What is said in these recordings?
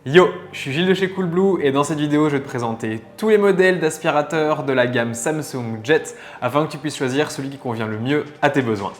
Yo, je suis Gilles de chez Coolblue et dans cette vidéo, je vais te présenter tous les modèles d'aspirateurs de la gamme Samsung Jet afin que tu puisses choisir celui qui convient le mieux à tes besoins.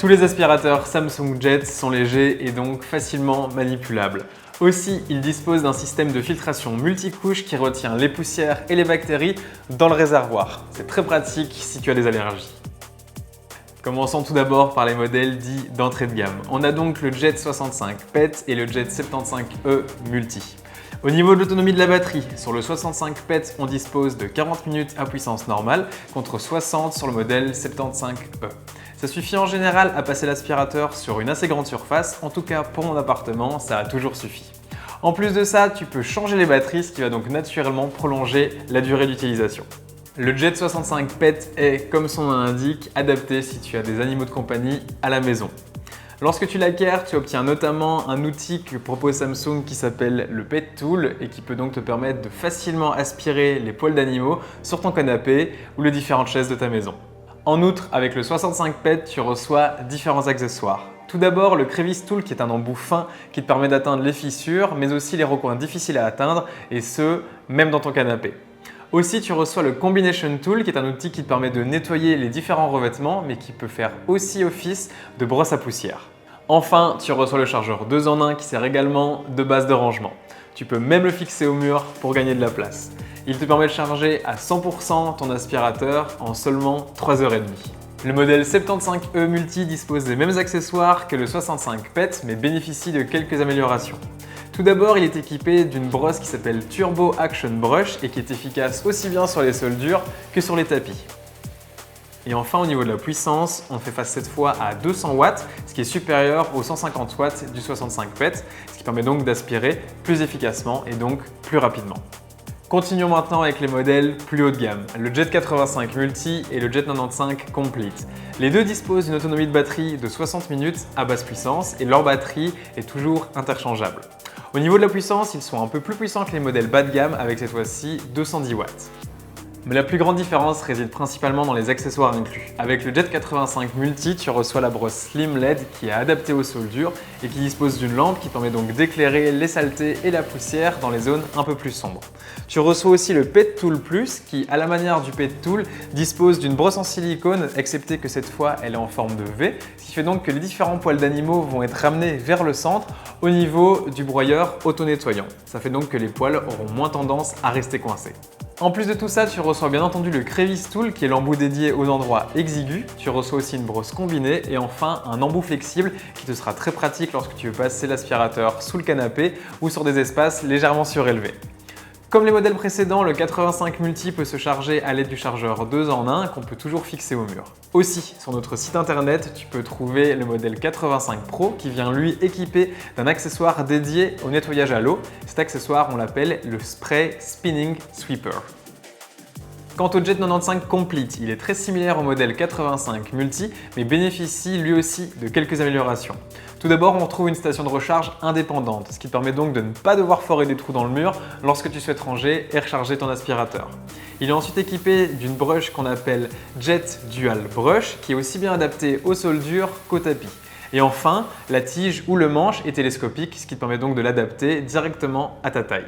Tous les aspirateurs Samsung Jet sont légers et donc facilement manipulables. Aussi, ils disposent d'un système de filtration multicouche qui retient les poussières et les bactéries dans le réservoir. C'est très pratique si tu as des allergies. Commençons tout d'abord par les modèles dits d'entrée de gamme. On a donc le Jet 65 PET et le Jet 75E Multi. Au niveau de l'autonomie de la batterie, sur le 65 PET, on dispose de 40 minutes à puissance normale contre 60 sur le modèle 75E. Ça suffit en général à passer l'aspirateur sur une assez grande surface, en tout cas pour mon appartement, ça a toujours suffi. En plus de ça, tu peux changer les batteries, ce qui va donc naturellement prolonger la durée d'utilisation. Le Jet 65 PET est, comme son nom l'indique, adapté si tu as des animaux de compagnie à la maison. Lorsque tu l'acquiers, tu obtiens notamment un outil que propose Samsung qui s'appelle le Pet Tool et qui peut donc te permettre de facilement aspirer les poils d'animaux sur ton canapé ou les différentes chaises de ta maison. En outre, avec le 65 PET, tu reçois différents accessoires. Tout d'abord, le Crevice Tool qui est un embout fin qui te permet d'atteindre les fissures, mais aussi les recoins difficiles à atteindre, et ce, même dans ton canapé. Aussi, tu reçois le Combination Tool qui est un outil qui te permet de nettoyer les différents revêtements, mais qui peut faire aussi office de brosse à poussière. Enfin, tu reçois le chargeur 2 en 1 qui sert également de base de rangement. Tu peux même le fixer au mur pour gagner de la place. Il te permet de charger à 100% ton aspirateur en seulement 3h30. Le modèle 75E Multi dispose des mêmes accessoires que le 65 PET mais bénéficie de quelques améliorations. Tout d'abord, il est équipé d'une brosse qui s'appelle Turbo Action Brush et qui est efficace aussi bien sur les sols durs que sur les tapis. Et enfin, au niveau de la puissance, on fait face cette fois à 200 watts, ce qui est supérieur aux 150 watts du 65 PET, ce qui permet donc d'aspirer plus efficacement et donc plus rapidement. Continuons maintenant avec les modèles plus haut de gamme, le Jet 85 Multi et le Jet 95 Complete. Les deux disposent d'une autonomie de batterie de 60 minutes à basse puissance et leur batterie est toujours interchangeable. Au niveau de la puissance, ils sont un peu plus puissants que les modèles bas de gamme avec cette fois-ci 210 watts. Mais la plus grande différence réside principalement dans les accessoires inclus. Avec le Jet 85 Multi, tu reçois la brosse Slim LED qui est adaptée aux sols durs et qui dispose d'une lampe qui permet donc d'éclairer les saletés et la poussière dans les zones un peu plus sombres. Tu reçois aussi le Pet Tool Plus qui, à la manière du Pet Tool, dispose d'une brosse en silicone, excepté que cette fois elle est en forme de V, ce qui fait donc que les différents poils d'animaux vont être ramenés vers le centre au niveau du broyeur auto-nettoyant. Ça fait donc que les poils auront moins tendance à rester coincés. En plus de tout ça, tu reçois bien entendu le Crevice Tool qui est l'embout dédié aux endroits exigus. Tu reçois aussi une brosse combinée et enfin un embout flexible qui te sera très pratique lorsque tu veux passer l'aspirateur sous le canapé ou sur des espaces légèrement surélevés. Comme les modèles précédents, le 85 Multi peut se charger à l'aide du chargeur 2 en 1 qu'on peut toujours fixer au mur. Aussi, sur notre site internet, tu peux trouver le modèle 85 Pro qui vient lui équipé d'un accessoire dédié au nettoyage à l'eau. Cet accessoire, on l'appelle le Spray Spinning Sweeper. Quant au Jet 95 Complete, il est très similaire au modèle 85 Multi, mais bénéficie lui aussi de quelques améliorations. Tout d'abord, on trouve une station de recharge indépendante, ce qui te permet donc de ne pas devoir forer des trous dans le mur lorsque tu souhaites ranger et recharger ton aspirateur. Il est ensuite équipé d'une brush qu'on appelle Jet Dual Brush, qui est aussi bien adaptée au sol dur qu'au tapis. Et enfin, la tige ou le manche est télescopique, ce qui te permet donc de l'adapter directement à ta taille.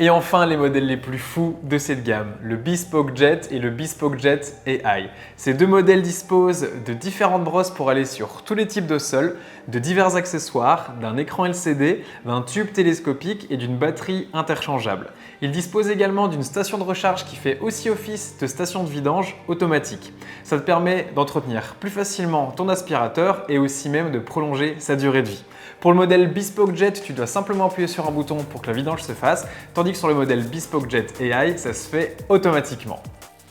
Et enfin, les modèles les plus fous de cette gamme, le Bespoke Jet et le Bespoke Jet AI. Ces deux modèles disposent de différentes brosses pour aller sur tous les types de sols, de divers accessoires, d'un écran LCD, d'un tube télescopique et d'une batterie interchangeable. Ils disposent également d'une station de recharge qui fait aussi office de station de vidange automatique. Ça te permet d'entretenir plus facilement ton aspirateur et aussi même de prolonger sa durée de vie. Pour le modèle Bespoke Jet, tu dois simplement appuyer sur un bouton pour que la vidange se fasse, tandis que sur le modèle Bespoke Jet AI, ça se fait automatiquement.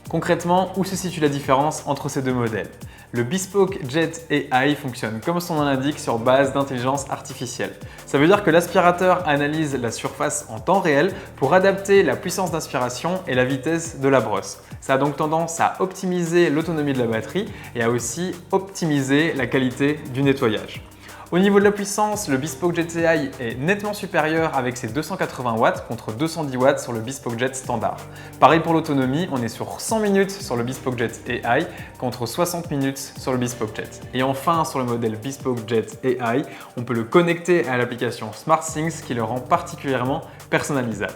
Concrètement, où se situe la différence entre ces deux modèles? Le Bespoke Jet AI fonctionne comme son nom l'indique sur base d'intelligence artificielle. Ça veut dire que l'aspirateur analyse la surface en temps réel pour adapter la puissance d'aspiration et la vitesse de la brosse. Ça a donc tendance à optimiser l'autonomie de la batterie et à aussi optimiser la qualité du nettoyage. Au niveau de la puissance, le Bespoke Jet AI est nettement supérieur avec ses 280 watts contre 210 watts sur le Bespoke Jet standard. Pareil pour l'autonomie, on est sur 100 minutes sur le Bespoke Jet AI contre 60 minutes sur le Bespoke Jet. Et enfin, sur le modèle Bespoke Jet AI, on peut le connecter à l'application SmartThings qui le rend particulièrement personnalisable.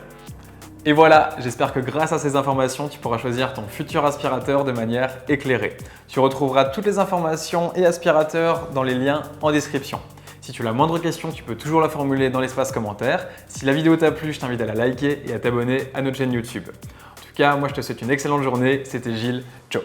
Et voilà, j'espère que grâce à ces informations, tu pourras choisir ton futur aspirateur de manière éclairée. Tu retrouveras toutes les informations et aspirateurs dans les liens en description. Si tu as la moindre question, tu peux toujours la formuler dans l'espace commentaire. Si la vidéo t'a plu, je t'invite à la liker et à t'abonner à notre chaîne YouTube. En tout cas, moi je te souhaite une excellente journée. C'était Gilles. Ciao!